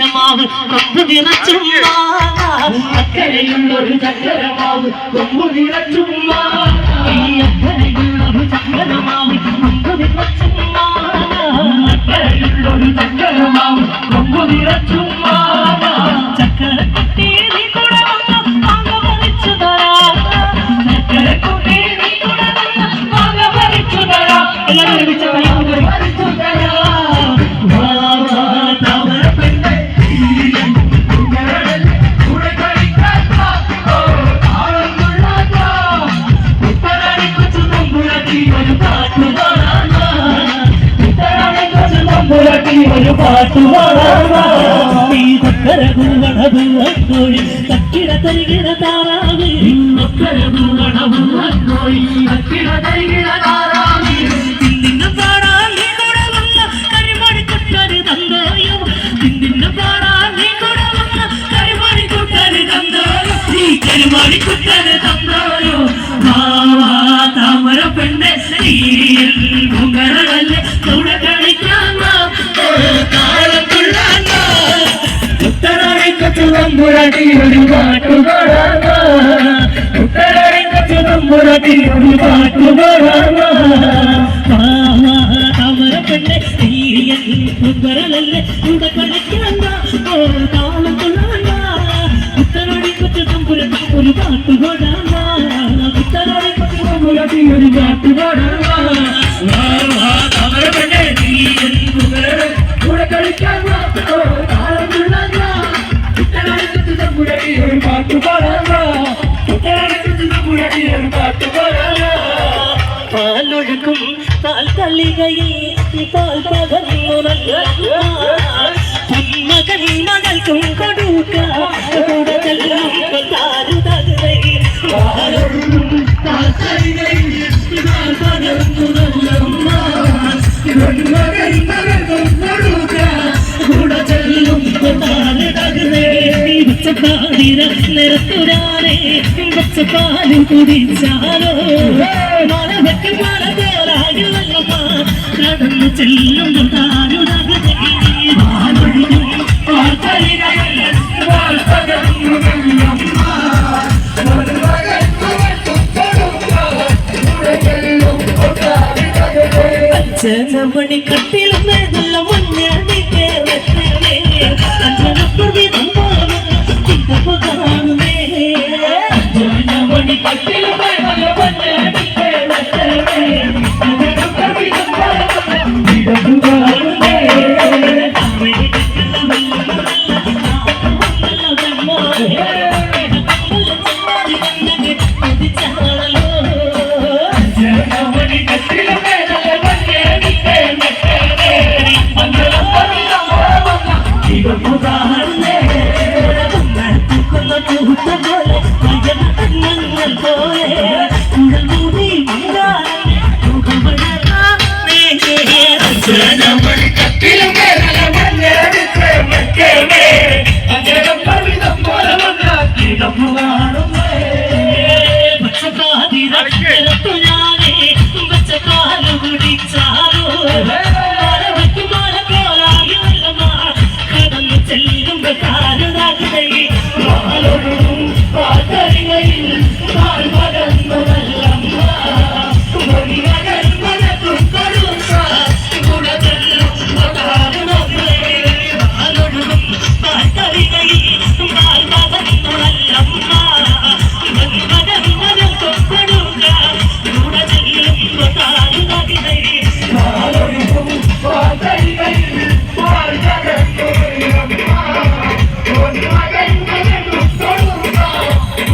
ചക്കരമാവ് കൊമ്പു നിറച്ചുമ്മ അക്കരയുള്ളൊരു ചക്കരമാവ് കൊമ്പു നിറച്ചുമ്മ അക്കരയുള്ളൊരു ചക്കരമാവ് കൊമ്പു നിറച്ചുമ്മ അക്കരയുള്ളൊരു ചക്കരമാവ് കൊമ്പു നിറച്ചുമ്മ ചക്കര കുട്ടി നീ കൂടെ വന്ന് മാങ്ങ പറിച്ചു തരാം ചക്കര കുട്ടി നീ കൂടെ വന്ന് മാങ്ങ പറിച്ചു തരാം എല്ലാവരും ഒരുമിച്ച് പറിച്ചു തരാം ഒരു പാട്ടുപാടായി കോഴി തക്കിട തരികിട താറാവ് തക്കിട തരികിട താറാവ് തിന്നിന്റെ പാടാളി കൂടെ വന്ന കരിമണി കുട്ടര് തന്തോയോ തിന്നിന്റെ പാടാളി കൂടെ വന്ന കരിമണി കുട്ടര് തന്തോയോ ഈ കരിമണി കുട്ടര് തന്തോയോ താമര പെണ്ണെ മുങ്ങറല്ലേ കൂടെ കളിക്കാൻ തമ്പുരാട്ടി ഒരു പാട്ടുപാടാ തമ്പുരാട്ടി ഒരു പാട്ടുപാടാ താമര പെണ്ണെ മുങ്ങറല്ലേ കൂടെ കളിക്കാൻ താളം കൊള്ളാണ്ട ഉത്തരടി കൊച്ചു തമ്പുരാട്ടി ഒരു പാട്ടുപാടാ ഉത്തരടി കൊച്ചു തമ്പുരാട്ടി ഒരു പാട്ടുപാടാ താമര പെണ്ണെ കൂടെ കളിക്കാൻ പാലൊഴുക്കും പാൽ തള്ളികയിൽ പാൽ പകർന്നു മകൻ മകൾക്കും കൊടുക്ക കൂടെ ചെല്ലും നിരത്തുരാനെ പച്ചപ്പാലും കുടിച്ചാലോ മലവെട്ടി മല പോലാകുമല്ലോ കടന്നു ചെല്ലുമ്പോൾ അച്ഛനമണി കട്ടിലും നല്ല മുന്നേ അച്ഛനപ്പുറത്തി പച്ചപ്പാതി